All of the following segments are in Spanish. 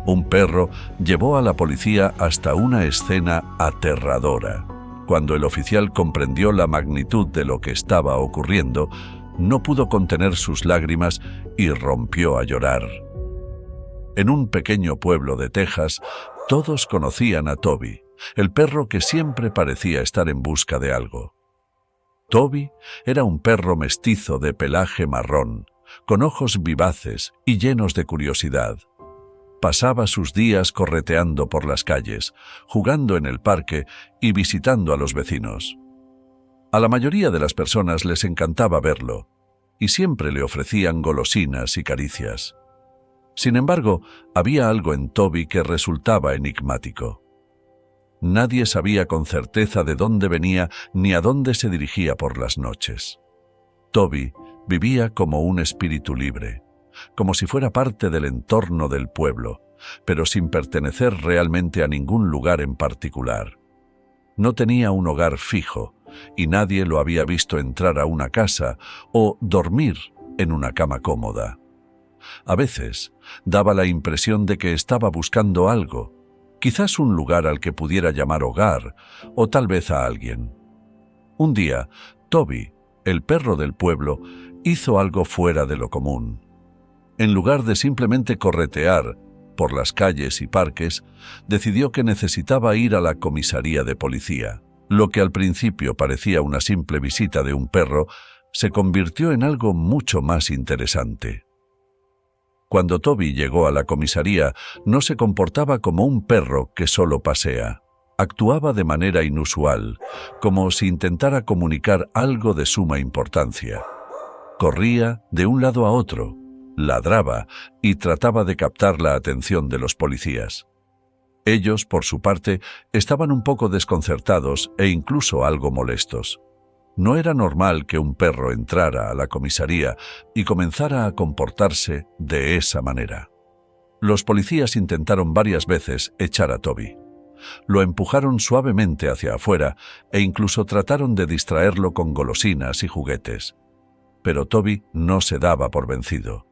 Un perro llevó a la policía hasta una escena aterradora. Cuando el oficial comprendió la magnitud de lo que estaba ocurriendo, no pudo contener sus lágrimas y rompió a llorar. En un pequeño pueblo de Texas, todos conocían a Toby, el perro que siempre parecía estar en busca de algo. Toby era un perro mestizo de pelaje marrón, con ojos vivaces y llenos de curiosidad. Pasaba sus días correteando por las calles, jugando en el parque y visitando a los vecinos. A la mayoría de las personas les encantaba verlo, y siempre le ofrecían golosinas y caricias. Sin embargo, había algo en Toby que resultaba enigmático. Nadie sabía con certeza de dónde venía ni a dónde se dirigía por las noches. Toby vivía como un espíritu libre, como si fuera parte del entorno del pueblo, pero sin pertenecer realmente a ningún lugar en particular. No tenía un hogar fijo, y nadie lo había visto entrar a una casa o dormir en una cama cómoda. A veces daba la impresión de que estaba buscando algo, quizás un lugar al que pudiera llamar hogar, o tal vez a alguien. Un día, Toby, el perro del pueblo, hizo algo fuera de lo común. En lugar de simplemente corretear por las calles y parques, decidió que necesitaba ir a la comisaría de policía. Lo que al principio parecía una simple visita de un perro, se convirtió en algo mucho más interesante. Cuando Toby llegó a la comisaría, no se comportaba como un perro que solo pasea. Actuaba de manera inusual, como si intentara comunicar algo de suma importancia. Corría de un lado a otro, ladraba y trataba de captar la atención de los policías. Ellos, por su parte, estaban un poco desconcertados e incluso algo molestos. No era normal que un perro entrara a la comisaría y comenzara a comportarse de esa manera. Los policías intentaron varias veces echar a Toby. Lo empujaron suavemente hacia afuera e incluso trataron de distraerlo con golosinas y juguetes. Pero Toby no se daba por vencido.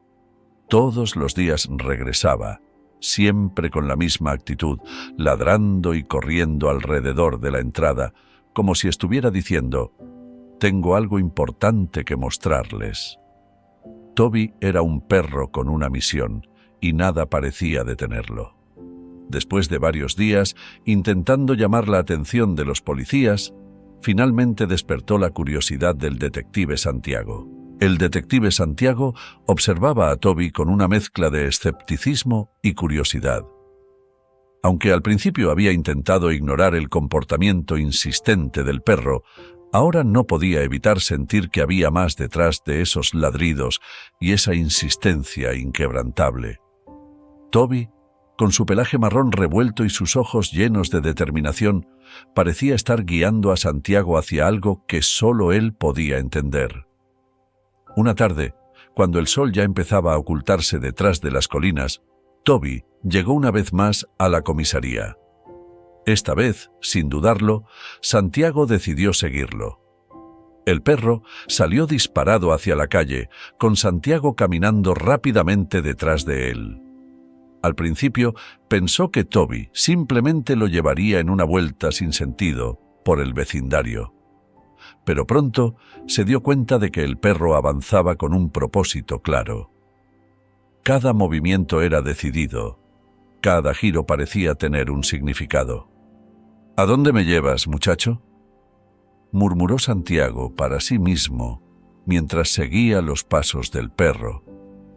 Todos los días regresaba, siempre con la misma actitud, ladrando y corriendo alrededor de la entrada, como si estuviera diciendo: «Tengo algo importante que mostrarles». Toby era un perro con una misión, y nada parecía detenerlo. Después de varios días, intentando llamar la atención de los policías, finalmente despertó la curiosidad del detective Santiago. El detective Santiago observaba a Toby con una mezcla de escepticismo y curiosidad. Aunque al principio había intentado ignorar el comportamiento insistente del perro, ahora no podía evitar sentir que había más detrás de esos ladridos y esa insistencia inquebrantable. Toby, con su pelaje marrón revuelto y sus ojos llenos de determinación, parecía estar guiando a Santiago hacia algo que solo él podía entender. Una tarde, cuando el sol ya empezaba a ocultarse detrás de las colinas, Toby llegó una vez más a la comisaría. Esta vez, sin dudarlo, Santiago decidió seguirlo. El perro salió disparado hacia la calle, con Santiago caminando rápidamente detrás de él. Al principio pensó que Toby simplemente lo llevaría en una vuelta sin sentido por el vecindario. Pero pronto se dio cuenta de que el perro avanzaba con un propósito claro. Cada movimiento era decidido, cada giro parecía tener un significado. «¿A dónde me llevas, muchacho?», murmuró Santiago para sí mismo mientras seguía los pasos del perro,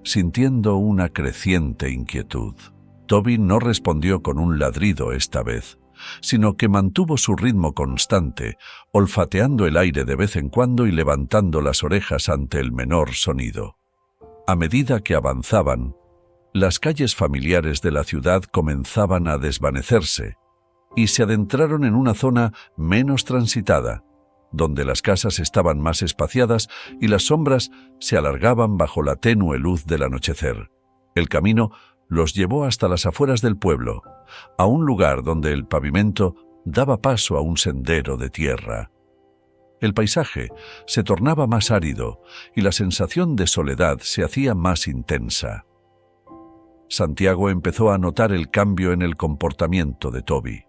sintiendo una creciente inquietud. Toby no respondió con un ladrido esta vez, sino que mantuvo su ritmo constante, olfateando el aire de vez en cuando y levantando las orejas ante el menor sonido. A medida que avanzaban, las calles familiares de la ciudad comenzaban a desvanecerse y se adentraron en una zona menos transitada, donde las casas estaban más espaciadas y las sombras se alargaban bajo la tenue luz del anochecer. El camino los llevó hasta las afueras del pueblo, a un lugar donde el pavimento daba paso a un sendero de tierra. El paisaje se tornaba más árido y la sensación de soledad se hacía más intensa. Santiago empezó a notar el cambio en el comportamiento de Toby.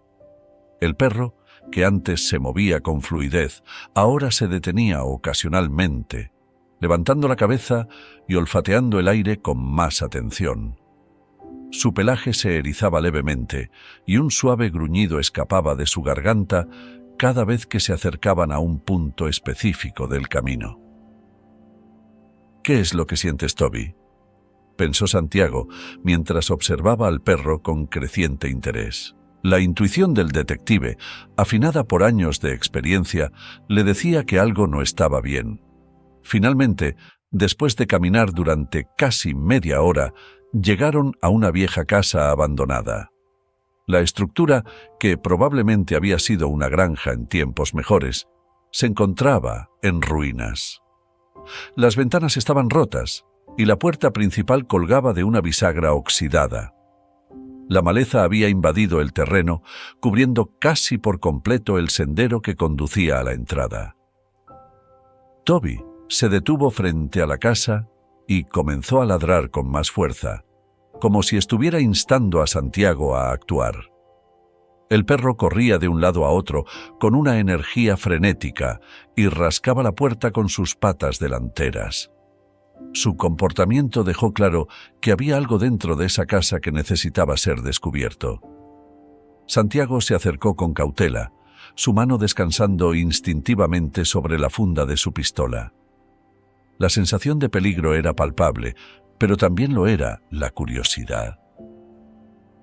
El perro, que antes se movía con fluidez, ahora se detenía ocasionalmente, levantando la cabeza y olfateando el aire con más atención. Su pelaje se erizaba levemente y un suave gruñido escapaba de su garganta cada vez que se acercaban a un punto específico del camino. «¿Qué es lo que sientes, Toby?», pensó Santiago mientras observaba al perro con creciente interés. La intuición del detective, afinada por años de experiencia, le decía que algo no estaba bien. Finalmente, después de caminar durante casi media hora, llegaron a una vieja casa abandonada. La estructura, que probablemente había sido una granja en tiempos mejores, se encontraba en ruinas. Las ventanas estaban rotas y la puerta principal colgaba de una bisagra oxidada. La maleza había invadido el terreno, cubriendo casi por completo el sendero que conducía a la entrada. Toby se detuvo frente a la casa y comenzó a ladrar con más fuerza, como si estuviera instando a Santiago a actuar. El perro corría de un lado a otro con una energía frenética y rascaba la puerta con sus patas delanteras. Su comportamiento dejó claro que había algo dentro de esa casa que necesitaba ser descubierto. Santiago se acercó con cautela, su mano descansando instintivamente sobre la funda de su pistola. La sensación de peligro era palpable, pero también lo era la curiosidad.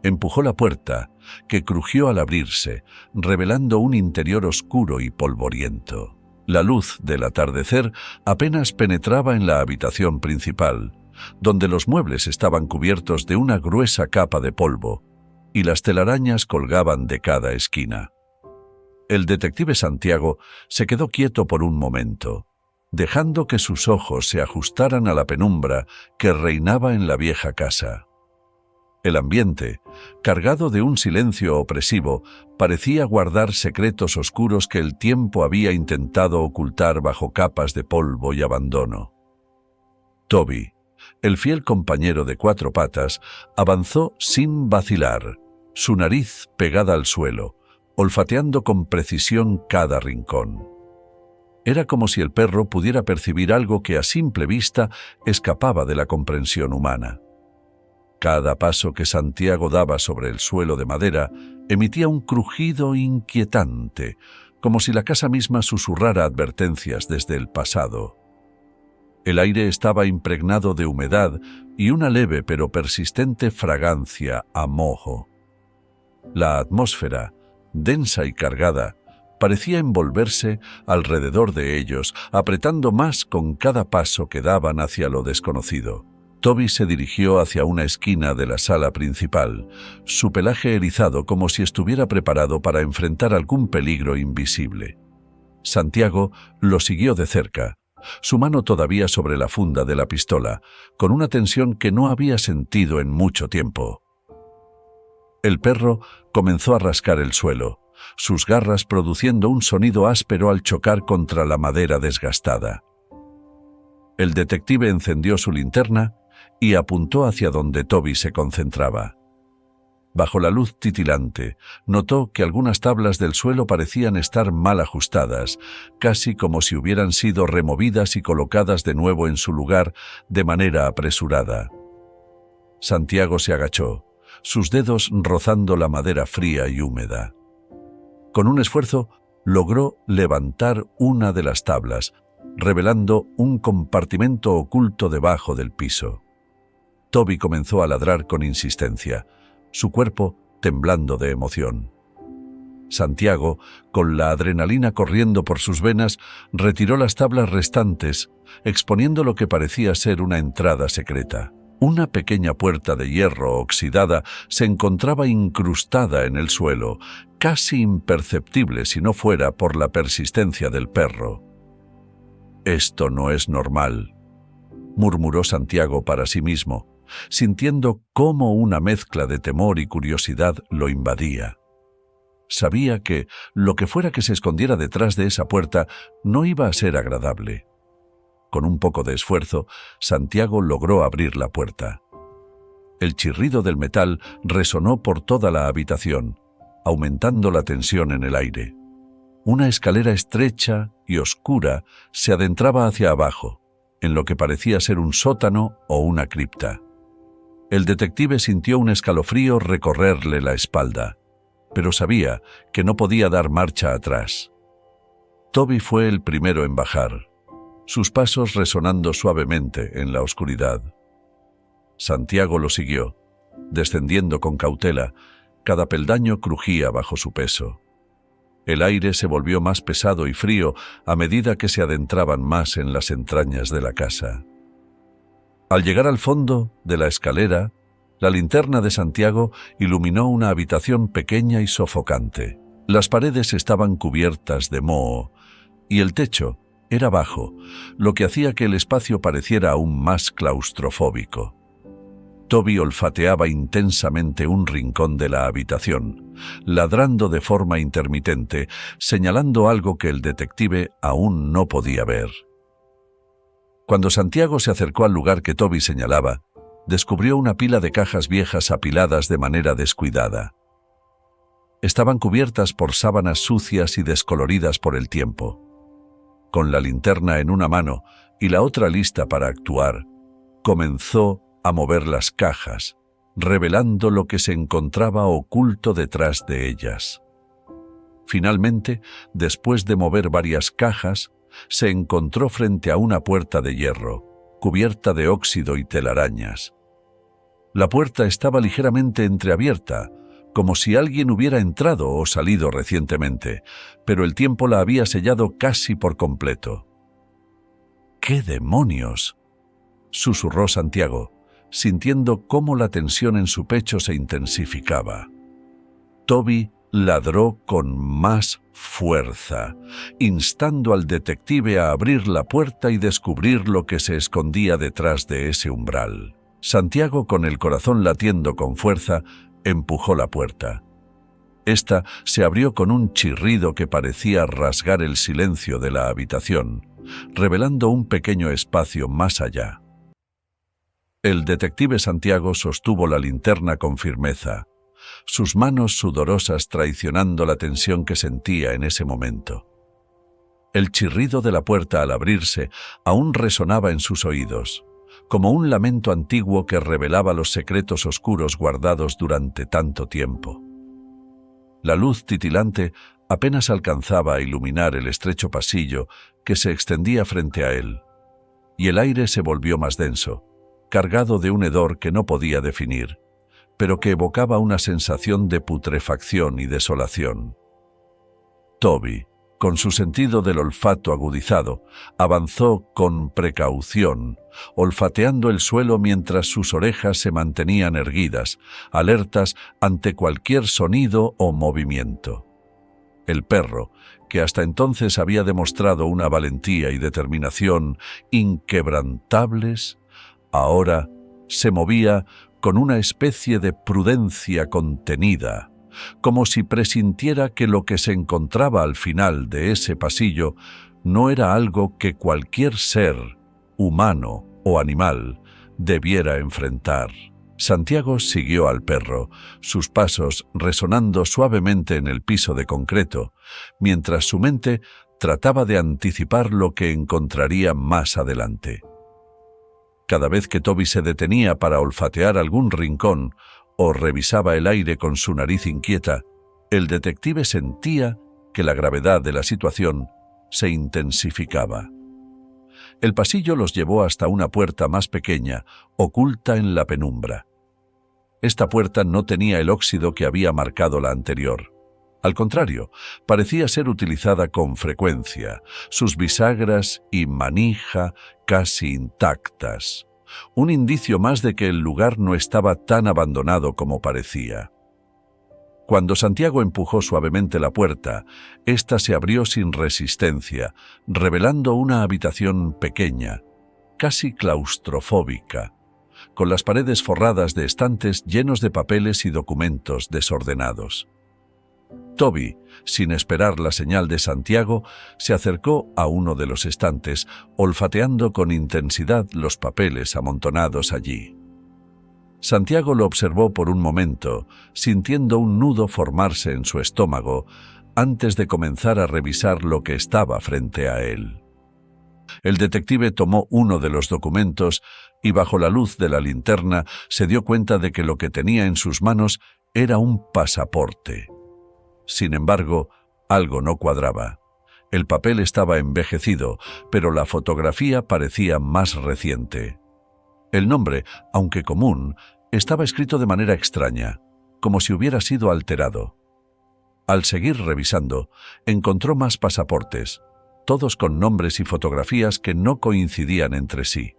Empujó la puerta, que crujió al abrirse, revelando un interior oscuro y polvoriento. La luz del atardecer apenas penetraba en la habitación principal, donde los muebles estaban cubiertos de una gruesa capa de polvo, y las telarañas colgaban de cada esquina. El detective Santiago se quedó quieto por un momento, dejando que sus ojos se ajustaran a la penumbra que reinaba en la vieja casa. El ambiente, cargado de un silencio opresivo, parecía guardar secretos oscuros que el tiempo había intentado ocultar bajo capas de polvo y abandono. Toby, el fiel compañero de cuatro patas, avanzó sin vacilar, su nariz pegada al suelo, olfateando con precisión cada rincón. Era como si el perro pudiera percibir algo que a simple vista escapaba de la comprensión humana. Cada paso que Santiago daba sobre el suelo de madera emitía un crujido inquietante, como si la casa misma susurrara advertencias desde el pasado. El aire estaba impregnado de humedad y una leve pero persistente fragancia a moho. La atmósfera, densa y cargada, parecía envolverse alrededor de ellos, apretando más con cada paso que daban hacia lo desconocido. Toby se dirigió hacia una esquina de la sala principal, su pelaje erizado como si estuviera preparado para enfrentar algún peligro invisible. Santiago lo siguió de cerca, su mano todavía sobre la funda de la pistola, con una tensión que no había sentido en mucho tiempo. El perro comenzó a rascar el suelo, sus garras produciendo un sonido áspero al chocar contra la madera desgastada. El detective encendió su linterna y apuntó hacia donde Toby se concentraba. Bajo la luz titilante, notó que algunas tablas del suelo parecían estar mal ajustadas, casi como si hubieran sido removidas y colocadas de nuevo en su lugar de manera apresurada. Santiago se agachó, sus dedos rozando la madera fría y húmeda. Con un esfuerzo, logró levantar una de las tablas, revelando un compartimento oculto debajo del piso. Toby comenzó a ladrar con insistencia, su cuerpo temblando de emoción. Santiago, con la adrenalina corriendo por sus venas, retiró las tablas restantes, exponiendo lo que parecía ser una entrada secreta. Una pequeña puerta de hierro oxidada se encontraba incrustada en el suelo, casi imperceptible si no fuera por la persistencia del perro. «Esto no es normal», murmuró Santiago para sí mismo, sintiendo cómo una mezcla de temor y curiosidad lo invadía. Sabía que lo que fuera que se escondiera detrás de esa puerta no iba a ser agradable. Con un poco de esfuerzo, Santiago logró abrir la puerta. El chirrido del metal resonó por toda la habitación, aumentando la tensión en el aire. Una escalera estrecha y oscura se adentraba hacia abajo, en lo que parecía ser un sótano o una cripta. El detective sintió un escalofrío recorrerle la espalda, pero sabía que no podía dar marcha atrás. Toby fue el primero en bajar, sus pasos resonando suavemente en la oscuridad. Santiago lo siguió, descendiendo con cautela. Cada peldaño crujía bajo su peso. El aire se volvió más pesado y frío a medida que se adentraban más en las entrañas de la casa. Al llegar al fondo de la escalera, la linterna de Santiago iluminó una habitación pequeña y sofocante. Las paredes estaban cubiertas de moho y el techo era bajo, lo que hacía que el espacio pareciera aún más claustrofóbico. Toby olfateaba intensamente un rincón de la habitación, ladrando de forma intermitente, señalando algo que el detective aún no podía ver. Cuando Santiago se acercó al lugar que Toby señalaba, descubrió una pila de cajas viejas apiladas de manera descuidada. Estaban cubiertas por sábanas sucias y descoloridas por el tiempo. Con la linterna en una mano y la otra lista para actuar, comenzó a mover las cajas, revelando lo que se encontraba oculto detrás de ellas. Finalmente, después de mover varias cajas, se encontró frente a una puerta de hierro, cubierta de óxido y telarañas. La puerta estaba ligeramente entreabierta, como si alguien hubiera entrado o salido recientemente, pero el tiempo la había sellado casi por completo. —¿Qué demonios? —susurró Santiago, sintiendo cómo la tensión en su pecho se intensificaba. Toby ladró con más fuerza, instando al detective a abrir la puerta y descubrir lo que se escondía detrás de ese umbral. Santiago, con el corazón latiendo con fuerza, empujó la puerta. Esta se abrió con un chirrido que parecía rasgar el silencio de la habitación, revelando un pequeño espacio más allá. El detective Santiago sostuvo la linterna con firmeza, sus manos sudorosas traicionando la tensión que sentía en ese momento. El chirrido de la puerta al abrirse aún resonaba en sus oídos, como un lamento antiguo que revelaba los secretos oscuros guardados durante tanto tiempo. La luz titilante apenas alcanzaba a iluminar el estrecho pasillo que se extendía frente a él, y el aire se volvió más denso, cargado de un hedor que no podía definir, pero que evocaba una sensación de putrefacción y desolación. Toby, con su sentido del olfato agudizado, avanzó con precaución, olfateando el suelo mientras sus orejas se mantenían erguidas, alertas ante cualquier sonido o movimiento. El perro, que hasta entonces había demostrado una valentía y determinación inquebrantables, ahora se movía con una especie de prudencia contenida, como si presintiera que lo que se encontraba al final de ese pasillo no era algo que cualquier ser, humano o animal, debiera enfrentar. Santiago siguió al perro, sus pasos resonando suavemente en el piso de concreto, mientras su mente trataba de anticipar lo que encontraría más adelante. Cada vez que Toby se detenía para olfatear algún rincón o revisaba el aire con su nariz inquieta, el detective sentía que la gravedad de la situación se intensificaba. El pasillo los llevó hasta una puerta más pequeña, oculta en la penumbra. Esta puerta no tenía el óxido que había marcado la anterior. Al contrario, parecía ser utilizada con frecuencia, sus bisagras y manija casi intactas. Un indicio más de que el lugar no estaba tan abandonado como parecía. Cuando Santiago empujó suavemente la puerta, ésta se abrió sin resistencia, revelando una habitación pequeña, casi claustrofóbica, con las paredes forradas de estantes llenos de papeles y documentos desordenados. Toby, sin esperar la señal de Santiago, se acercó a uno de los estantes, olfateando con intensidad los papeles amontonados allí. Santiago lo observó por un momento, sintiendo un nudo formarse en su estómago antes de comenzar a revisar lo que estaba frente a él. El detective tomó uno de los documentos y bajo la luz de la linterna se dio cuenta de que lo que tenía en sus manos era un pasaporte. Sin embargo, algo no cuadraba. El papel estaba envejecido, pero la fotografía parecía más reciente. El nombre, aunque común, estaba escrito de manera extraña, como si hubiera sido alterado. Al seguir revisando, encontró más pasaportes, todos con nombres y fotografías que no coincidían entre sí.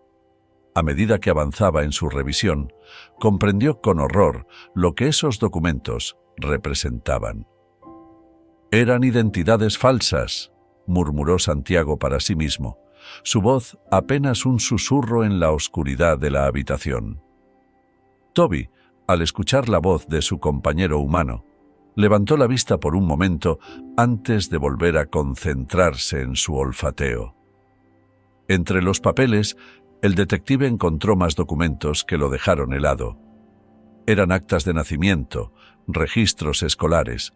A medida que avanzaba en su revisión, comprendió con horror lo que esos documentos representaban. «Eran identidades falsas», murmuró Santiago para sí mismo, su voz apenas un susurro en la oscuridad de la habitación. Toby, al escuchar la voz de su compañero humano, levantó la vista por un momento antes de volver a concentrarse en su olfateo. Entre los papeles, el detective encontró más documentos que lo dejaron helado. Eran actas de nacimiento, registros escolares,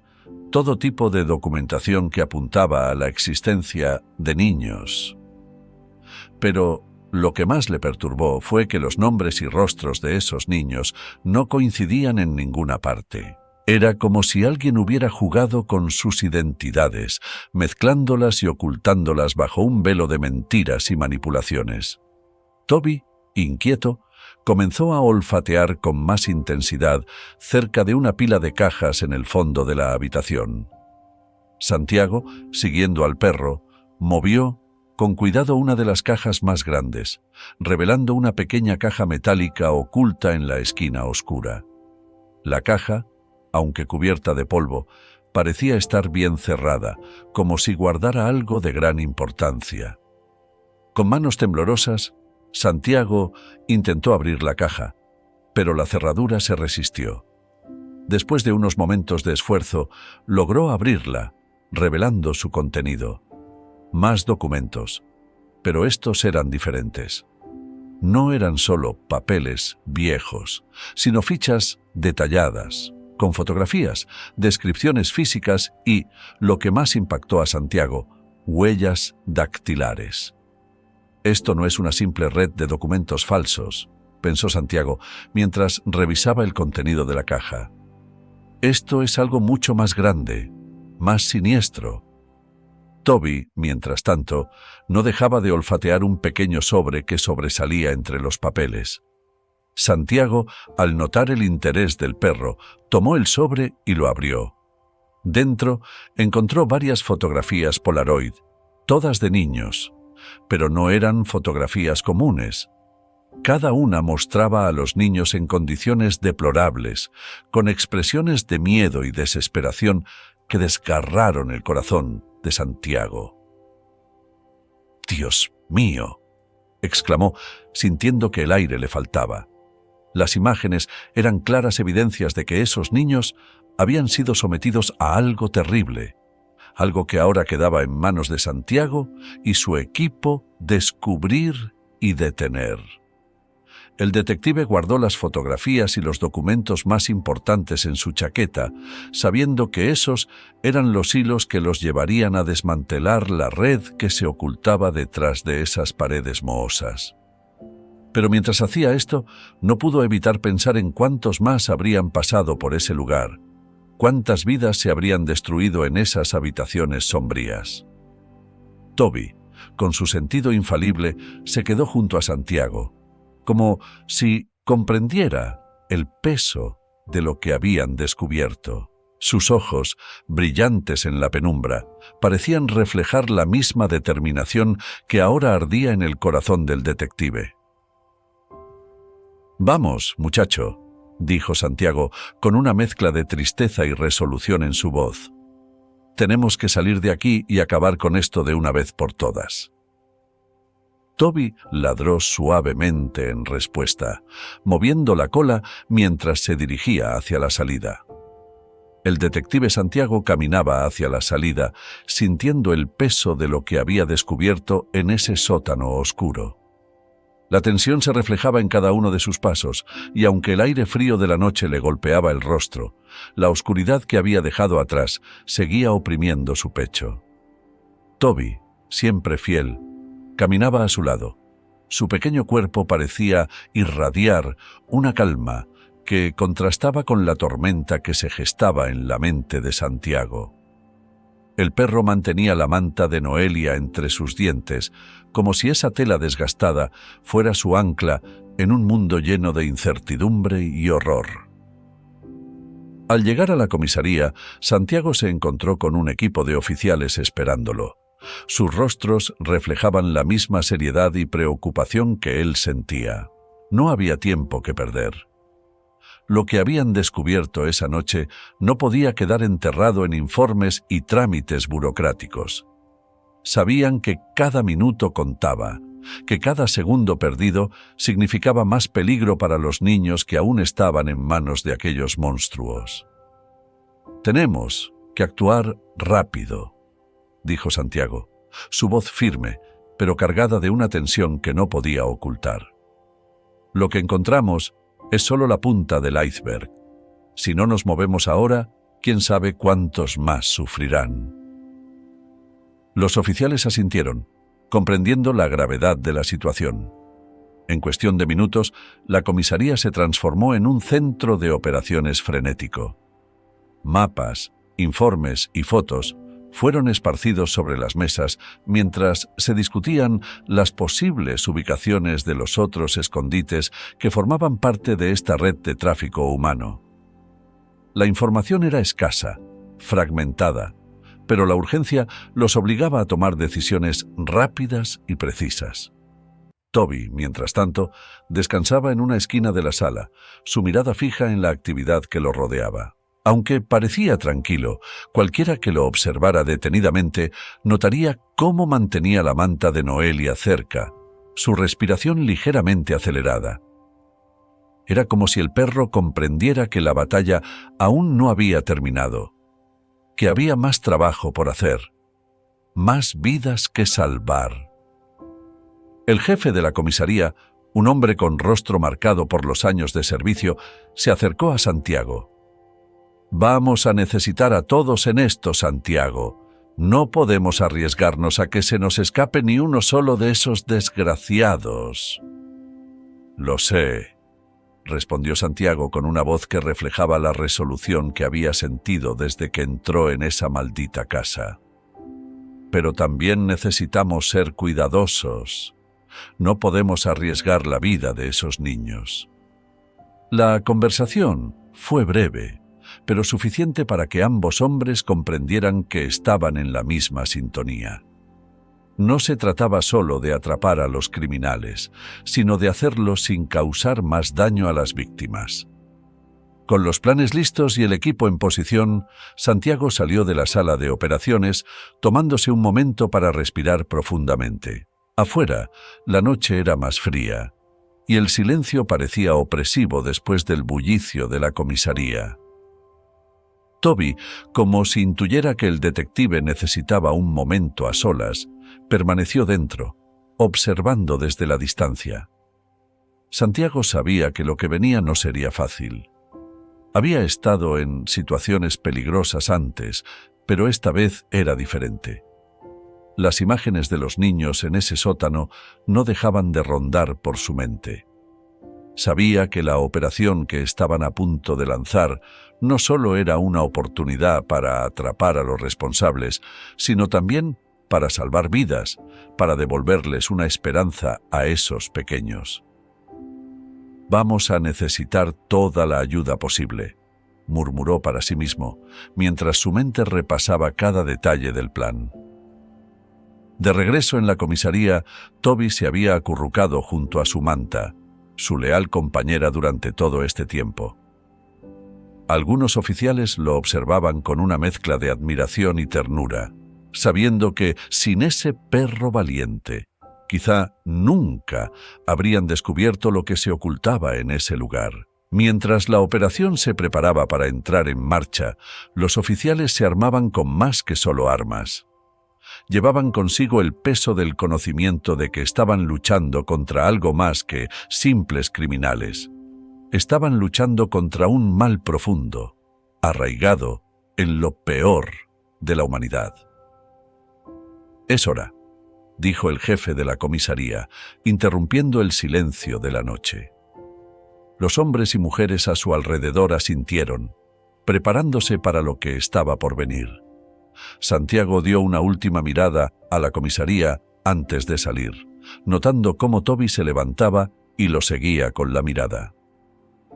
todo tipo de documentación que apuntaba a la existencia de niños. Pero lo que más le perturbó fue que los nombres y rostros de esos niños no coincidían en ninguna parte. Era como si alguien hubiera jugado con sus identidades, mezclándolas y ocultándolas bajo un velo de mentiras y manipulaciones. Toby, inquieto, comenzó a olfatear con más intensidad cerca de una pila de cajas en el fondo de la habitación. Santiago, siguiendo al perro, movió con cuidado una de las cajas más grandes, revelando una pequeña caja metálica oculta en la esquina oscura. La caja, aunque cubierta de polvo, parecía estar bien cerrada, como si guardara algo de gran importancia. Con manos temblorosas, Santiago intentó abrir la caja, pero la cerradura se resistió. Después de unos momentos de esfuerzo, logró abrirla, revelando su contenido. Más documentos, pero estos eran diferentes. No eran solo papeles viejos, sino fichas detalladas, con fotografías, descripciones físicas y, lo que más impactó a Santiago, huellas dactilares. «Esto no es una simple red de documentos falsos», pensó Santiago mientras revisaba el contenido de la caja. «Esto es algo mucho más grande, más siniestro». Toby, mientras tanto, no dejaba de olfatear un pequeño sobre que sobresalía entre los papeles. Santiago, al notar el interés del perro, tomó el sobre y lo abrió. Dentro encontró varias fotografías Polaroid, todas de niños, pero no eran fotografías comunes. Cada una mostraba a los niños en condiciones deplorables, con expresiones de miedo y desesperación que desgarraron el corazón de Santiago. «¡Dios mío!», exclamó, sintiendo que el aire le faltaba. Las imágenes eran claras evidencias de que esos niños habían sido sometidos a algo terrible, algo que ahora quedaba en manos de Santiago y su equipo descubrir y detener. El detective guardó las fotografías y los documentos más importantes en su chaqueta, sabiendo que esos eran los hilos que los llevarían a desmantelar la red que se ocultaba detrás de esas paredes mohosas. Pero mientras hacía esto, no pudo evitar pensar en cuántos más habrían pasado por ese lugar, cuántas vidas se habrían destruido en esas habitaciones sombrías. Toby, con su sentido infalible, se quedó junto a Santiago, como si comprendiera el peso de lo que habían descubierto. Sus ojos, brillantes en la penumbra, parecían reflejar la misma determinación que ahora ardía en el corazón del detective. «Vamos, muchacho», dijo Santiago, con una mezcla de tristeza y resolución en su voz. «Tenemos que salir de aquí y acabar con esto de una vez por todas». Toby ladró suavemente en respuesta, moviendo la cola mientras se dirigía hacia la salida. El detective Santiago caminaba hacia la salida, sintiendo el peso de lo que había descubierto en ese sótano oscuro. La tensión se reflejaba en cada uno de sus pasos, y aunque el aire frío de la noche le golpeaba el rostro, la oscuridad que había dejado atrás seguía oprimiendo su pecho. Toby, siempre fiel, caminaba a su lado. Su pequeño cuerpo parecía irradiar una calma que contrastaba con la tormenta que se gestaba en la mente de Santiago. El perro mantenía la manta de Noelia entre sus dientes, como si esa tela desgastada fuera su ancla en un mundo lleno de incertidumbre y horror. Al llegar a la comisaría, Santiago se encontró con un equipo de oficiales esperándolo. Sus rostros reflejaban la misma seriedad y preocupación que él sentía. No había tiempo que perder. Lo que habían descubierto esa noche no podía quedar enterrado en informes y trámites burocráticos. Sabían que cada minuto contaba, que cada segundo perdido significaba más peligro para los niños que aún estaban en manos de aquellos monstruos. «Tenemos que actuar rápido», dijo Santiago, su voz firme, pero cargada de una tensión que no podía ocultar. «Lo que encontramos es solo la punta del iceberg. Si no nos movemos ahora, quién sabe cuántos más sufrirán». Los oficiales asintieron, comprendiendo la gravedad de la situación. En cuestión de minutos, la comisaría se transformó en un centro de operaciones frenético. Mapas, informes y fotos fueron esparcidos sobre las mesas mientras se discutían las posibles ubicaciones de los otros escondites que formaban parte de esta red de tráfico humano. La información era escasa, fragmentada, pero la urgencia los obligaba a tomar decisiones rápidas y precisas. Toby, mientras tanto, descansaba en una esquina de la sala, su mirada fija en la actividad que lo rodeaba. Aunque parecía tranquilo, cualquiera que lo observara detenidamente notaría cómo mantenía la manta de Noelia cerca, su respiración ligeramente acelerada. Era como si el perro comprendiera que la batalla aún no había terminado, que había más trabajo por hacer, más vidas que salvar. El jefe de la comisaría, un hombre con rostro marcado por los años de servicio, se acercó a Santiago. «Vamos a necesitar a todos en esto, Santiago. No podemos arriesgarnos a que se nos escape ni uno solo de esos desgraciados». «Lo sé», respondió Santiago con una voz que reflejaba la resolución que había sentido desde que entró en esa maldita casa. «Pero también necesitamos ser cuidadosos. No podemos arriesgar la vida de esos niños». La conversación fue breve, pero suficiente para que ambos hombres comprendieran que estaban en la misma sintonía. No se trataba solo de atrapar a los criminales, sino de hacerlo sin causar más daño a las víctimas. Con los planes listos y el equipo en posición, Santiago salió de la sala de operaciones, tomándose un momento para respirar profundamente. Afuera, la noche era más fría, y el silencio parecía opresivo después del bullicio de la comisaría. Toby, como si intuyera que el detective necesitaba un momento a solas, permaneció dentro, observando desde la distancia. Santiago sabía que lo que venía no sería fácil. Había estado en situaciones peligrosas antes, pero esta vez era diferente. Las imágenes de los niños en ese sótano no dejaban de rondar por su mente. Sabía que la operación que estaban a punto de lanzar no solo era una oportunidad para atrapar a los responsables, sino también para salvar vidas, para devolverles una esperanza a esos pequeños. «Vamos a necesitar toda la ayuda posible», murmuró para sí mismo, mientras su mente repasaba cada detalle del plan. De regreso en la comisaría, Toby se había acurrucado junto a su manta, su leal compañera durante todo este tiempo. Algunos oficiales lo observaban con una mezcla de admiración y ternura, sabiendo que, sin ese perro valiente, quizá nunca habrían descubierto lo que se ocultaba en ese lugar. Mientras la operación se preparaba para entrar en marcha, los oficiales se armaban con más que solo armas. llevaban consigo el peso del conocimiento de que estaban luchando contra algo más que simples criminales. Estaban luchando contra un mal profundo, arraigado en lo peor de la humanidad. «Es hora», dijo el jefe de la comisaría, interrumpiendo el silencio de la noche. Los hombres y mujeres a su alrededor asintieron, preparándose para lo que estaba por venir. Santiago dio una última mirada a la comisaría antes de salir, notando cómo Toby se levantaba y lo seguía con la mirada.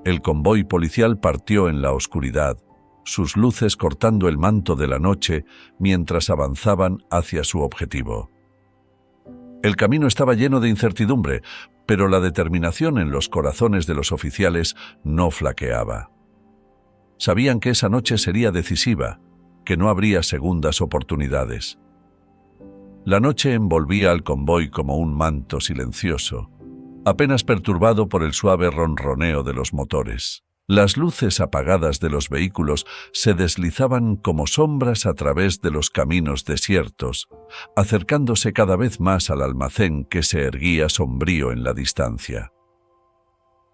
El convoy policial partió en la oscuridad, sus luces cortando el manto de la noche mientras avanzaban hacia su objetivo. El camino estaba lleno de incertidumbre, pero la determinación en los corazones de los oficiales no flaqueaba. Sabían que esa noche sería decisiva, que no habría segundas oportunidades. La noche envolvía al convoy como un manto silencioso, apenas perturbado por el suave ronroneo de los motores. Las luces apagadas de los vehículos se deslizaban como sombras a través de los caminos desiertos, acercándose cada vez más al almacén que se erguía sombrío en la distancia.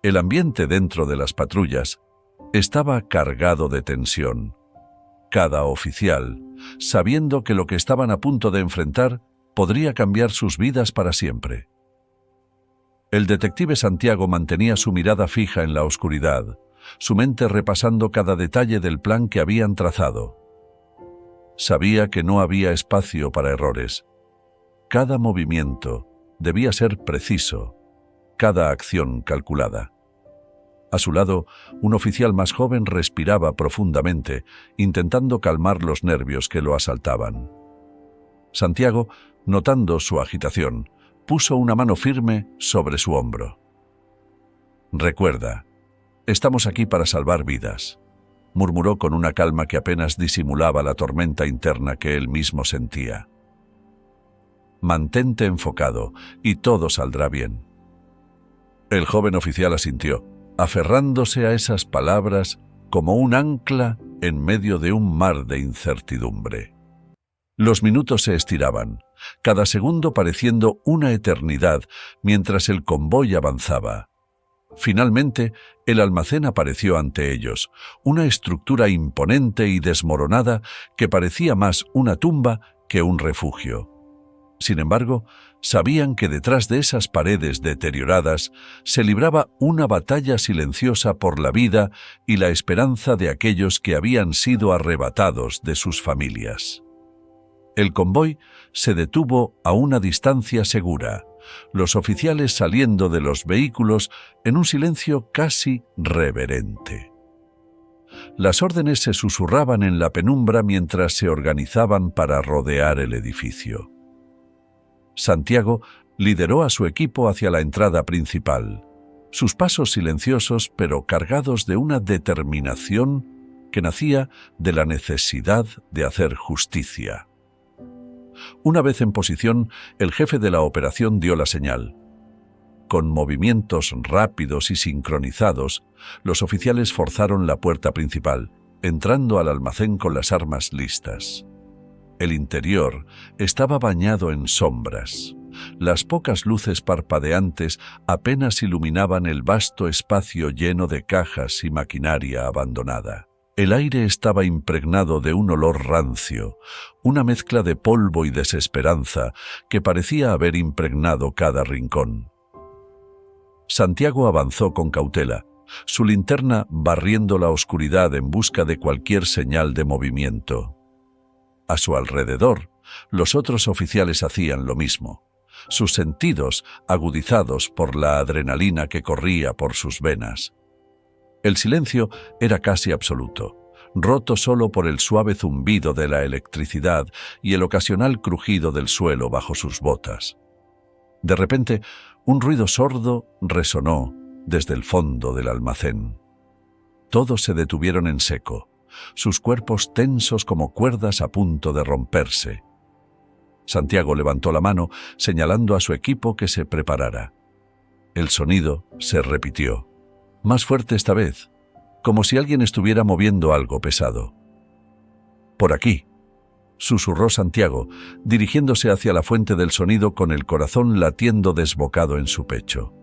El ambiente dentro de las patrullas estaba cargado de tensión. Cada oficial, sabiendo que lo que estaban a punto de enfrentar podría cambiar sus vidas para siempre. El detective Santiago mantenía su mirada fija en la oscuridad, su mente repasando cada detalle del plan que habían trazado. Sabía que no había espacio para errores. Cada movimiento debía ser preciso, cada acción calculada. A su lado, un oficial más joven respiraba profundamente, intentando calmar los nervios que lo asaltaban. Santiago, notando su agitación, puso una mano firme sobre su hombro. «Recuerda, estamos aquí para salvar vidas», murmuró con una calma que apenas disimulaba la tormenta interna que él mismo sentía. «Mantente enfocado y todo saldrá bien». El joven oficial asintió, aferrándose a esas palabras como un ancla en medio de un mar de incertidumbre. Los minutos se estiraban, cada segundo pareciendo una eternidad mientras el convoy avanzaba. Finalmente, el almacén apareció ante ellos, una estructura imponente y desmoronada que parecía más una tumba que un refugio. Sin embargo, sabían que detrás de esas paredes deterioradas se libraba una batalla silenciosa por la vida y la esperanza de aquellos que habían sido arrebatados de sus familias. El convoy se detuvo a una distancia segura, los oficiales saliendo de los vehículos en un silencio casi reverente. Las órdenes se susurraban en la penumbra mientras se organizaban para rodear el edificio. Santiago lideró a su equipo hacia la entrada principal, sus pasos silenciosos pero cargados de una determinación que nacía de la necesidad de hacer justicia. Una vez en posición, el jefe de la operación dio la señal. Con movimientos rápidos y sincronizados, los oficiales forzaron la puerta principal, entrando al almacén con las armas listas. El interior estaba bañado en sombras. Las pocas luces parpadeantes apenas iluminaban el vasto espacio lleno de cajas y maquinaria abandonada. El aire estaba impregnado de un olor rancio, una mezcla de polvo y desesperanza que parecía haber impregnado cada rincón. Santiago avanzó con cautela, su linterna barriendo la oscuridad en busca de cualquier señal de movimiento. A su alrededor, los otros oficiales hacían lo mismo, sus sentidos agudizados por la adrenalina que corría por sus venas. El silencio era casi absoluto, roto solo por el suave zumbido de la electricidad y el ocasional crujido del suelo bajo sus botas. De repente, un ruido sordo resonó desde el fondo del almacén. Todos se detuvieron en seco, sus cuerpos tensos como cuerdas a punto de romperse. Santiago levantó la mano, señalando a su equipo que se preparara. El sonido se repitió, más fuerte esta vez, como si alguien estuviera moviendo algo pesado. «Por aquí», susurró Santiago, dirigiéndose hacia la fuente del sonido con el corazón latiendo desbocado en su pecho.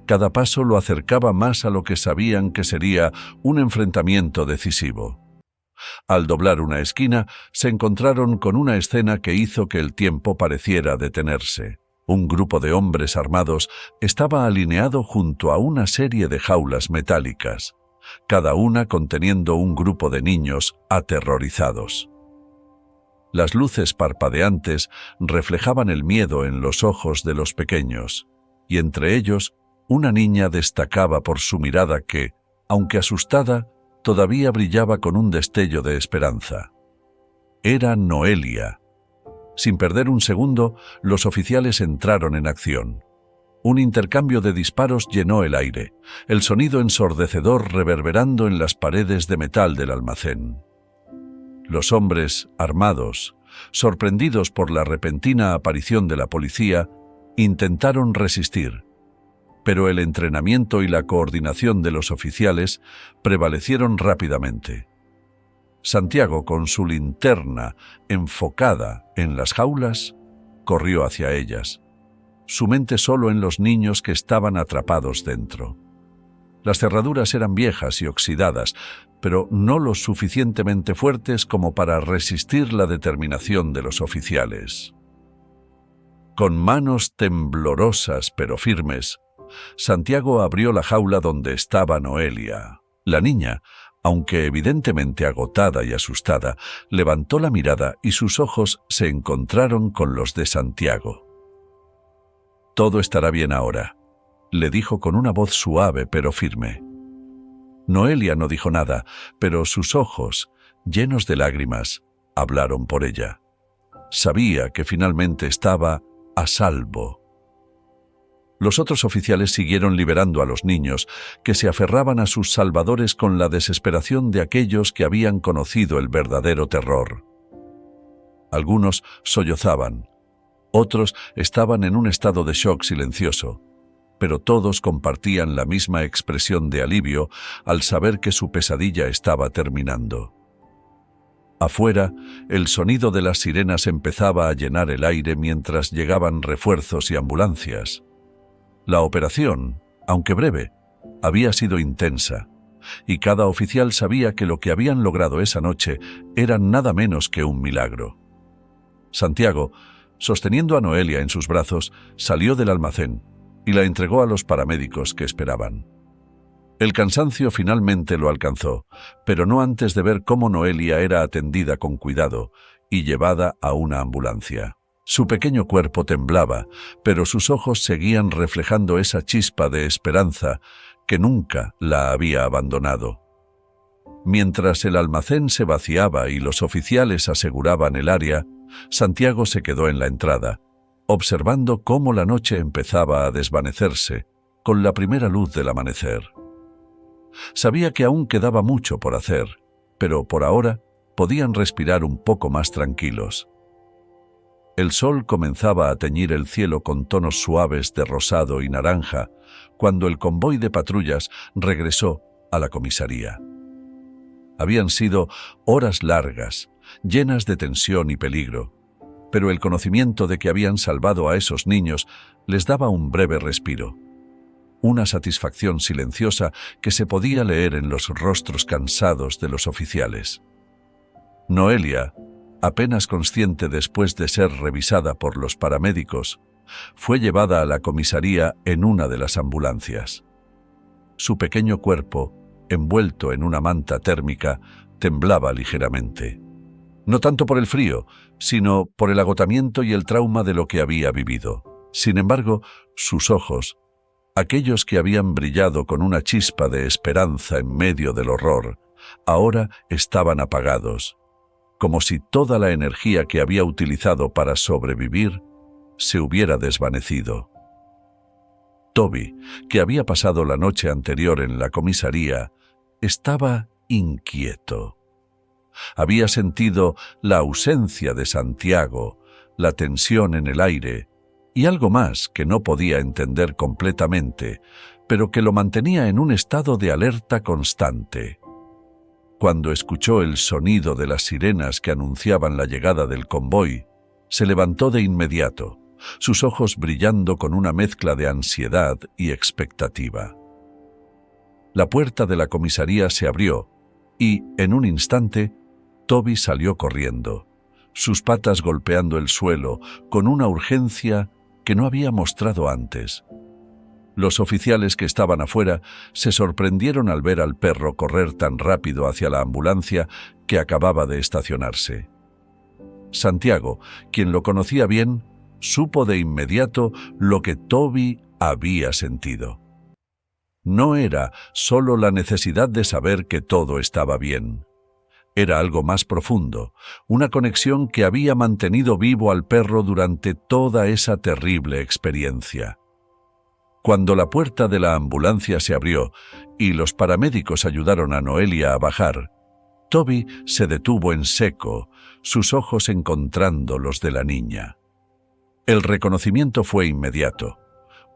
Cada paso lo acercaba más a lo que sabían que sería un enfrentamiento decisivo. Al doblar una esquina, se encontraron con una escena que hizo que el tiempo pareciera detenerse. Un grupo de hombres armados estaba alineado junto a una serie de jaulas metálicas, cada una conteniendo un grupo de niños aterrorizados. Las luces parpadeantes reflejaban el miedo en los ojos de los pequeños, y entre ellos una niña destacaba por su mirada que, aunque asustada, todavía brillaba con un destello de esperanza. Era Noelia. Sin perder un segundo, los oficiales entraron en acción. Un intercambio de disparos llenó el aire, el sonido ensordecedor reverberando en las paredes de metal del almacén. Los hombres, armados, sorprendidos por la repentina aparición de la policía, intentaron resistir, pero el entrenamiento y la coordinación de los oficiales prevalecieron rápidamente. Santiago, con su linterna enfocada en las jaulas, corrió hacia ellas, su mente solo en los niños que estaban atrapados dentro. Las cerraduras eran viejas y oxidadas, pero no lo suficientemente fuertes como para resistir la determinación de los oficiales. Con manos temblorosas pero firmes, Santiago abrió la jaula donde estaba Noelia. La niña, aunque evidentemente agotada y asustada, levantó la mirada y sus ojos se encontraron con los de Santiago. «Todo estará bien ahora», le dijo con una voz suave pero firme. Noelia no dijo nada, pero sus ojos, llenos de lágrimas, hablaron por ella. Sabía que finalmente estaba a salvo. Los otros oficiales siguieron liberando a los niños, que se aferraban a sus salvadores con la desesperación de aquellos que habían conocido el verdadero terror. Algunos sollozaban, otros estaban en un estado de shock silencioso, pero todos compartían la misma expresión de alivio al saber que su pesadilla estaba terminando. Afuera, el sonido de las sirenas empezaba a llenar el aire mientras llegaban refuerzos y ambulancias. La operación, aunque breve, había sido intensa, y cada oficial sabía que lo que habían logrado esa noche era nada menos que un milagro. Santiago, sosteniendo a Noelia en sus brazos, salió del almacén y la entregó a los paramédicos que esperaban. El cansancio finalmente lo alcanzó, pero no antes de ver cómo Noelia era atendida con cuidado y llevada a una ambulancia. Su pequeño cuerpo temblaba, pero sus ojos seguían reflejando esa chispa de esperanza que nunca la había abandonado. Mientras el almacén se vaciaba y los oficiales aseguraban el área, Santiago se quedó en la entrada, observando cómo la noche empezaba a desvanecerse con la primera luz del amanecer. Sabía que aún quedaba mucho por hacer, pero por ahora podían respirar un poco más tranquilos. El sol comenzaba a teñir el cielo con tonos suaves de rosado y naranja cuando el convoy de patrullas regresó a la comisaría. Habían sido horas largas, llenas de tensión y peligro, pero el conocimiento de que habían salvado a esos niños les daba un breve respiro, una satisfacción silenciosa que se podía leer en los rostros cansados de los oficiales. Noelia, apenas consciente después de ser revisada por los paramédicos, fue llevada a la comisaría en una de las ambulancias. Su pequeño cuerpo, envuelto en una manta térmica, temblaba ligeramente. No tanto por el frío, sino por el agotamiento y el trauma de lo que había vivido. Sin embargo, sus ojos, aquellos que habían brillado con una chispa de esperanza en medio del horror, ahora estaban apagados, como si toda la energía que había utilizado para sobrevivir se hubiera desvanecido. Toby, que había pasado la noche anterior en la comisaría, estaba inquieto. Había sentido la ausencia de Santiago, la tensión en el aire y algo más que no podía entender completamente, pero que lo mantenía en un estado de alerta constante. cuando escuchó el sonido de las sirenas que anunciaban la llegada del convoy, se levantó de inmediato, sus ojos brillando con una mezcla de ansiedad y expectativa. La puerta de la comisaría se abrió y, en un instante, Toby salió corriendo, sus patas golpeando el suelo con una urgencia que no había mostrado antes. Los oficiales que estaban afuera se sorprendieron al ver al perro correr tan rápido hacia la ambulancia que acababa de estacionarse. Santiago, quien lo conocía bien, supo de inmediato lo que Toby había sentido. No era solo la necesidad de saber que todo estaba bien. Era algo más profundo, una conexión que había mantenido vivo al perro durante toda esa terrible experiencia. Cuando la puerta de la ambulancia se abrió y los paramédicos ayudaron a Noelia a bajar, Toby se detuvo en seco, sus ojos encontrando los de la niña. El reconocimiento fue inmediato.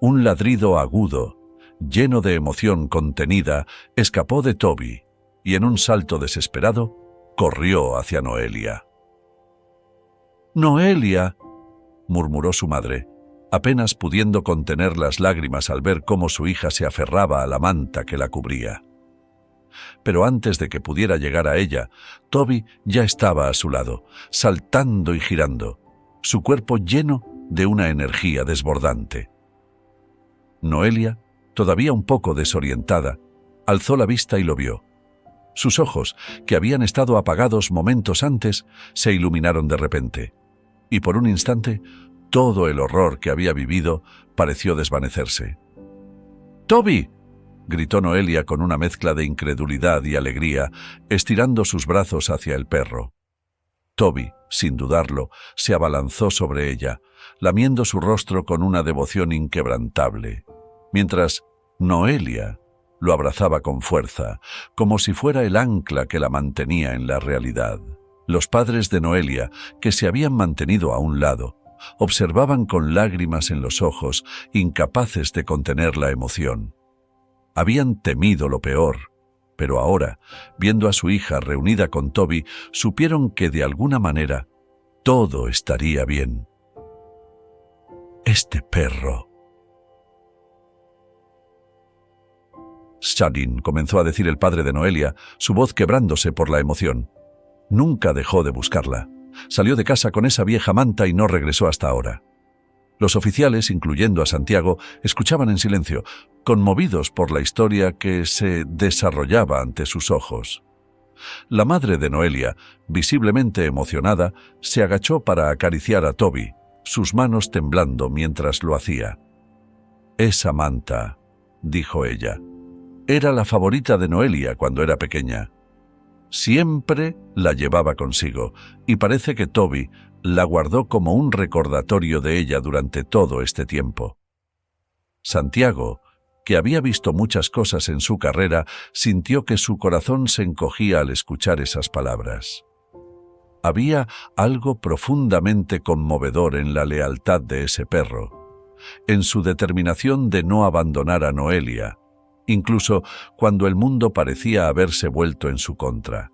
Un ladrido agudo, lleno de emoción contenida, escapó de Toby y en un salto desesperado corrió hacia Noelia. «¡Noelia!», murmuró su madre, apenas pudiendo contener las lágrimas al ver cómo su hija se aferraba a la manta que la cubría. Pero antes de que pudiera llegar a ella, Toby ya estaba a su lado, saltando y girando, su cuerpo lleno de una energía desbordante. Noelia, todavía un poco desorientada, alzó la vista y lo vio. Sus ojos, que habían estado apagados momentos antes, se iluminaron de repente, y por un instante todo el horror que había vivido pareció desvanecerse. «¡Toby!», gritó Noelia con una mezcla de incredulidad y alegría, estirando sus brazos hacia el perro. Toby, sin dudarlo, se abalanzó sobre ella, lamiendo su rostro con una devoción inquebrantable, mientras Noelia lo abrazaba con fuerza, como si fuera el ancla que la mantenía en la realidad. Los padres de Noelia, que se habían mantenido a un lado, observaban con lágrimas en los ojos, incapaces de contener la emoción. Habían temido lo peor, pero ahora, viendo a su hija reunida con Toby, supieron que de alguna manera todo estaría bien. «Este perro». «Shannon», comenzó a decir el padre de Noelia, su voz quebrándose por la emoción. «Nunca dejó de buscarla. Salió de casa con esa vieja manta y no regresó hasta ahora». Los oficiales, incluyendo a Santiago, escuchaban en silencio, conmovidos por la historia que se desarrollaba ante sus ojos. La madre de Noelia, visiblemente emocionada, se agachó para acariciar a Toby, sus manos temblando mientras lo hacía. «Esa manta», dijo ella, «era la favorita de Noelia cuando era pequeña. Siempre la llevaba consigo, y parece que Toby la guardó como un recordatorio de ella durante todo este tiempo». Santiago, que había visto muchas cosas en su carrera, sintió que su corazón se encogía al escuchar esas palabras. Había algo profundamente conmovedor en la lealtad de ese perro, en su determinación de no abandonar a Noelia, incluso cuando el mundo parecía haberse vuelto en su contra.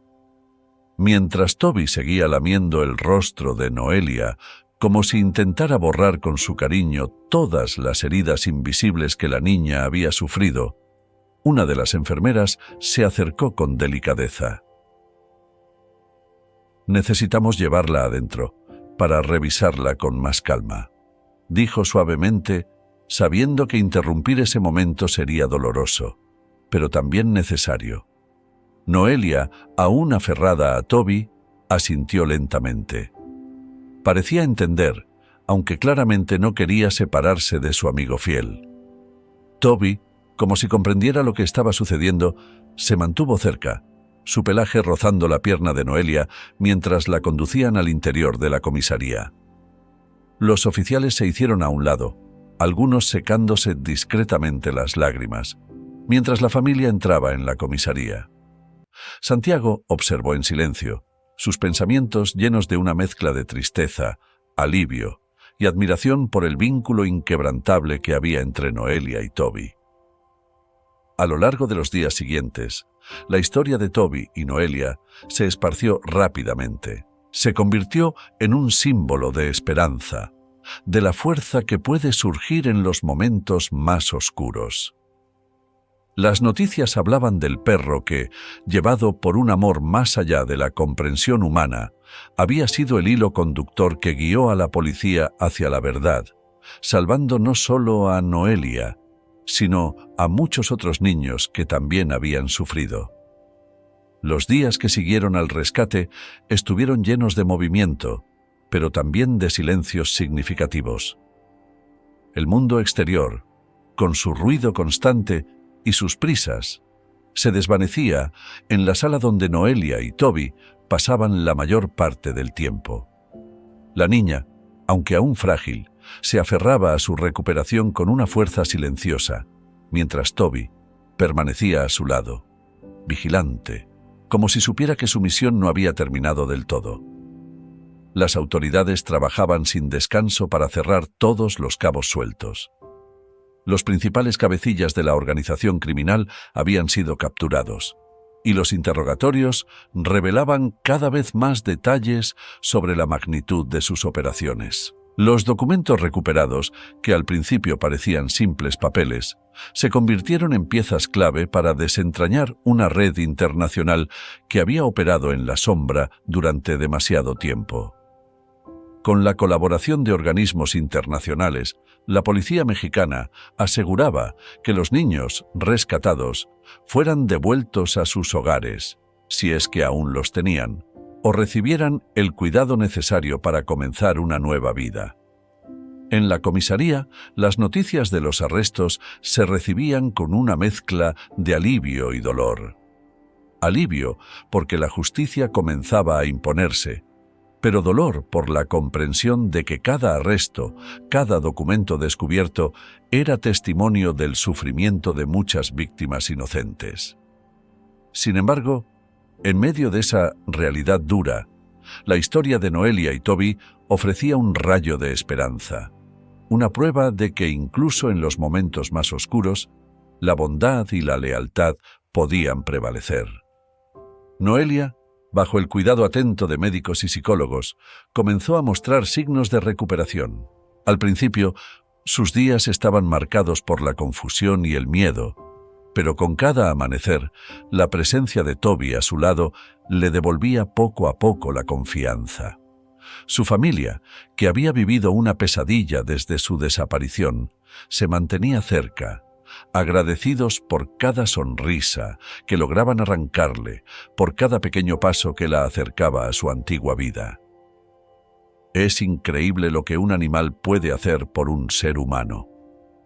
Mientras Toby seguía lamiendo el rostro de Noelia, como si intentara borrar con su cariño todas las heridas invisibles que la niña había sufrido, una de las enfermeras se acercó con delicadeza. «Necesitamos llevarla adentro, para revisarla con más calma», dijo suavemente, sabiendo que interrumpir ese momento sería doloroso, pero también necesario. Noelia, aún aferrada a Toby, asintió lentamente. Parecía entender, aunque claramente no quería separarse de su amigo fiel. Toby, como si comprendiera lo que estaba sucediendo, se mantuvo cerca, su pelaje rozando la pierna de Noelia mientras la conducían al interior de la comisaría. Los oficiales se hicieron a un lado, algunos secándose discretamente las lágrimas, mientras la familia entraba en la comisaría. Santiago observó en silencio, sus pensamientos llenos de una mezcla de tristeza, alivio y admiración por el vínculo inquebrantable que había entre Noelia y Toby. A lo largo de los días siguientes, la historia de Toby y Noelia se esparció rápidamente. Se convirtió en un símbolo de esperanza, de la fuerza que puede surgir en los momentos más oscuros. Las noticias hablaban del perro que, llevado por un amor más allá de la comprensión humana, había sido el hilo conductor que guió a la policía hacia la verdad, salvando no solo a Noelia, sino a muchos otros niños que también habían sufrido. Los días que siguieron al rescate estuvieron llenos de movimiento, pero también de silencios significativos. El mundo exterior, con su ruido constante y sus prisas, se desvanecía en la sala donde Noelia y Toby pasaban la mayor parte del tiempo. La niña, aunque aún frágil, se aferraba a su recuperación con una fuerza silenciosa, mientras Toby permanecía a su lado, vigilante, como si supiera que su misión no había terminado del todo. Las autoridades trabajaban sin descanso para cerrar todos los cabos sueltos. Los principales cabecillas de la organización criminal habían sido capturados, y los interrogatorios revelaban cada vez más detalles sobre la magnitud de sus operaciones. Los documentos recuperados, que al principio parecían simples papeles, se convirtieron en piezas clave para desentrañar una red internacional que había operado en la sombra durante demasiado tiempo. Con la colaboración de organismos internacionales, la policía mexicana aseguraba que los niños rescatados fueran devueltos a sus hogares, si es que aún los tenían, o recibieran el cuidado necesario para comenzar una nueva vida. En la comisaría, las noticias de los arrestos se recibían con una mezcla de alivio y dolor. Alivio porque la justicia comenzaba a imponerse, pero dolor por la comprensión de que cada arresto, cada documento descubierto, era testimonio del sufrimiento de muchas víctimas inocentes. Sin embargo, en medio de esa realidad dura, la historia de Noelia y Toby ofrecía un rayo de esperanza, una prueba de que incluso en los momentos más oscuros, la bondad y la lealtad podían prevalecer. Noelia, bajo el cuidado atento de médicos y psicólogos, comenzó a mostrar signos de recuperación. Al principio, sus días estaban marcados por la confusión y el miedo, pero con cada amanecer, la presencia de Toby a su lado le devolvía poco a poco la confianza. Su familia, que había vivido una pesadilla desde su desaparición, se mantenía cerca, agradecidos por cada sonrisa que lograban arrancarle, por cada pequeño paso que la acercaba a su antigua vida. Es increíble lo que un animal puede hacer por un ser humano,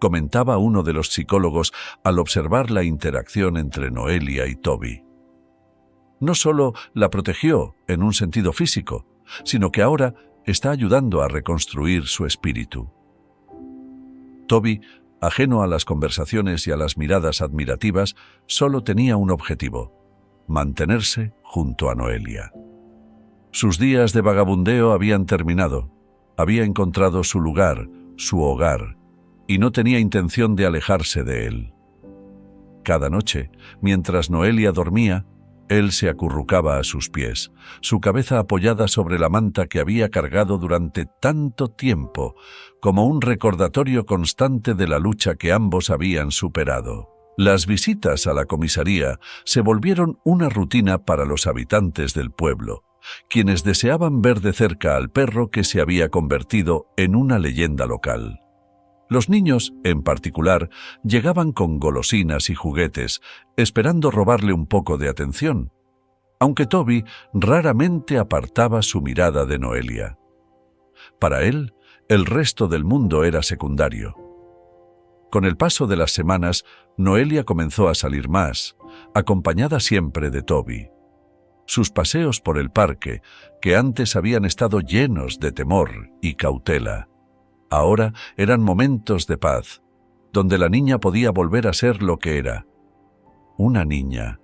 comentaba uno de los psicólogos al observar la interacción entre Noelia y Toby. No solo la protegió en un sentido físico, sino que ahora está ayudando a reconstruir su espíritu. Toby, ajeno a las conversaciones y a las miradas admirativas, solo tenía un objetivo: mantenerse junto a Noelia. Sus días de vagabundeo habían terminado. Había encontrado su lugar, su hogar, y no tenía intención de alejarse de él. Cada noche, mientras Noelia dormía, él se acurrucaba a sus pies, su cabeza apoyada sobre la manta que había cargado durante tanto tiempo, como un recordatorio constante de la lucha que ambos habían superado. Las visitas a la comisaría se volvieron una rutina para los habitantes del pueblo, quienes deseaban ver de cerca al perro que se había convertido en una leyenda local. Los niños, en particular, llegaban con golosinas y juguetes, esperando robarle un poco de atención, aunque Toby raramente apartaba su mirada de Noelia. Para él, el resto del mundo era secundario. Con el paso de las semanas, Noelia comenzó a salir más, acompañada siempre de Toby. Sus paseos por el parque, que antes habían estado llenos de temor y cautela, ahora eran momentos de paz, donde la niña podía volver a ser lo que era: una niña.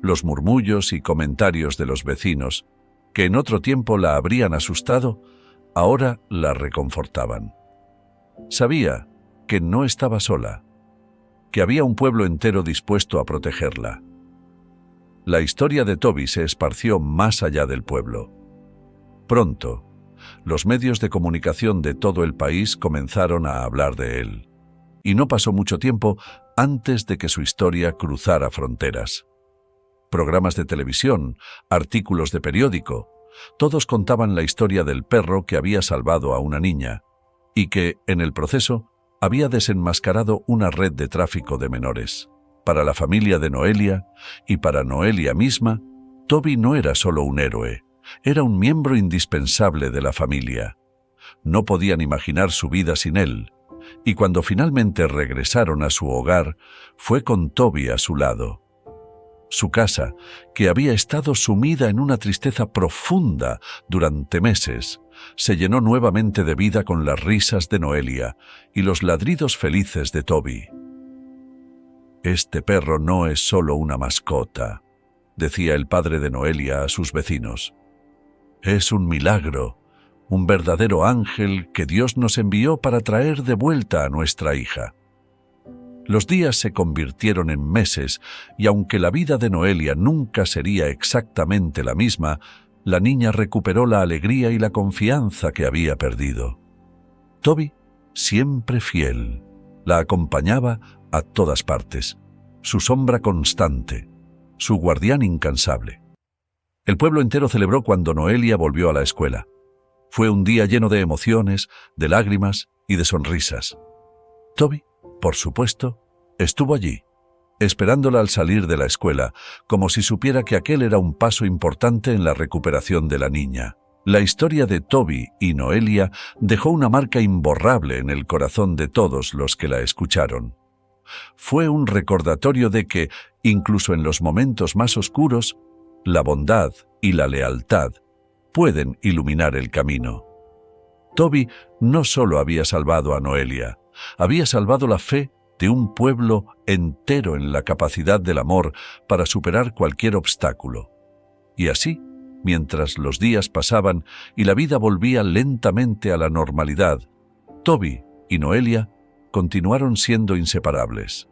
Los murmullos y comentarios de los vecinos, que en otro tiempo la habrían asustado, ahora la reconfortaban. Sabía que no estaba sola, que había un pueblo entero dispuesto a protegerla. La historia de Toby se esparció más allá del pueblo. Pronto, los medios de comunicación de todo el país comenzaron a hablar de él. Y no pasó mucho tiempo antes de que su historia cruzara fronteras. Programas de televisión, artículos de periódico, todos contaban la historia del perro que había salvado a una niña y que, en el proceso, había desenmascarado una red de tráfico de menores. Para la familia de Noelia y para Noelia misma, Toby no era solo un héroe, era un miembro indispensable de la familia. No podían imaginar su vida sin él, y cuando finalmente regresaron a su hogar, fue con Toby a su lado. Su casa, que había estado sumida en una tristeza profunda durante meses, se llenó nuevamente de vida con las risas de Noelia y los ladridos felices de Toby. «Este perro no es solo una mascota», decía el padre de Noelia a sus vecinos. «Es un milagro, un verdadero ángel que Dios nos envió para traer de vuelta a nuestra hija». Los días se convirtieron en meses y aunque la vida de Noelia nunca sería exactamente la misma, la niña recuperó la alegría y la confianza que había perdido. Toby, siempre fiel, la acompañaba a todas partes, su sombra constante, su guardián incansable. El pueblo entero celebró cuando Noelia volvió a la escuela. Fue un día lleno de emociones, de lágrimas y de sonrisas. Toby, por supuesto, estuvo allí, esperándola al salir de la escuela, como si supiera que aquel era un paso importante en la recuperación de la niña. La historia de Toby y Noelia dejó una marca imborrable en el corazón de todos los que la escucharon. Fue un recordatorio de que, incluso en los momentos más oscuros, la bondad y la lealtad pueden iluminar el camino. Toby no solo había salvado a Noelia, había salvado la fe de un pueblo entero en la capacidad del amor para superar cualquier obstáculo. Y así, mientras los días pasaban y la vida volvía lentamente a la normalidad, Toby y Noelia continuaron siendo inseparables.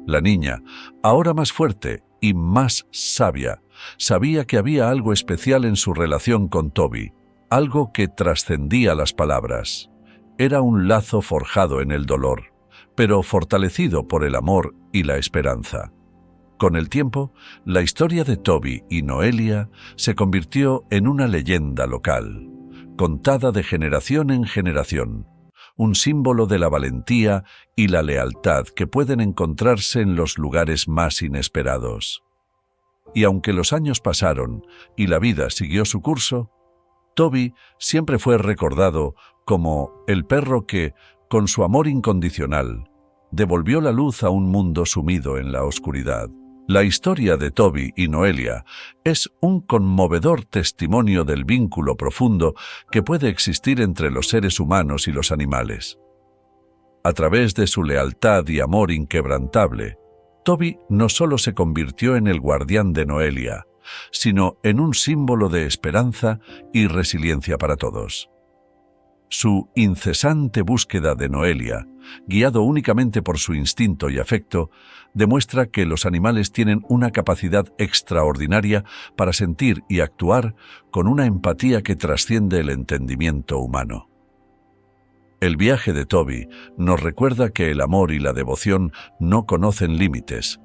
La niña, ahora más fuerte y más sabia, sabía que había algo especial en su relación con Toby, algo que trascendía las palabras. Era un lazo forjado en el dolor, pero fortalecido por el amor y la esperanza. Con el tiempo, la historia de Toby y Noelia se convirtió en una leyenda local, contada de generación en generación, un símbolo de la valentía y la lealtad que pueden encontrarse en los lugares más inesperados. Y aunque los años pasaron y la vida siguió su curso, Toby siempre fue recordado como el perro que, con su amor incondicional, devolvió la luz a un mundo sumido en la oscuridad. La historia de Toby y Noelia es un conmovedor testimonio del vínculo profundo que puede existir entre los seres humanos y los animales. A través de su lealtad y amor inquebrantable, Toby no solo se convirtió en el guardián de Noelia, sino en un símbolo de esperanza y resiliencia para todos. Su incesante búsqueda de Noelia, guiado únicamente por su instinto y afecto, demuestra que los animales tienen una capacidad extraordinaria para sentir y actuar con una empatía que trasciende el entendimiento humano. El viaje de Toby nos recuerda que el amor y la devoción no conocen límites,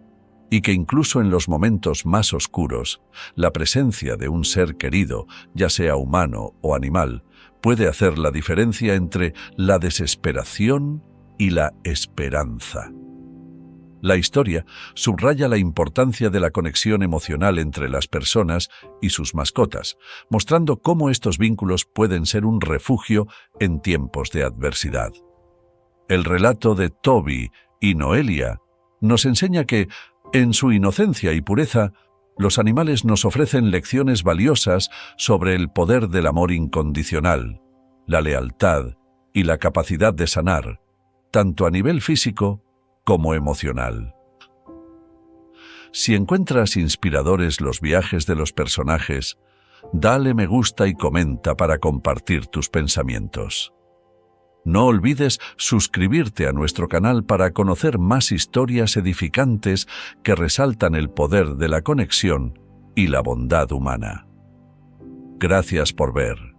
y que incluso en los momentos más oscuros, la presencia de un ser querido, ya sea humano o animal, puede hacer la diferencia entre la desesperación y la esperanza. La historia subraya la importancia de la conexión emocional entre las personas y sus mascotas, mostrando cómo estos vínculos pueden ser un refugio en tiempos de adversidad. El relato de Toby y Noelia nos enseña que, en su inocencia y pureza, los animales nos ofrecen lecciones valiosas sobre el poder del amor incondicional, la lealtad y la capacidad de sanar, tanto a nivel físico como emocional. Si encuentras inspiradores los viajes de los personajes, dale me gusta y comenta para compartir tus pensamientos. No olvides suscribirte a nuestro canal para conocer más historias edificantes que resaltan el poder de la conexión y la bondad humana. Gracias por ver.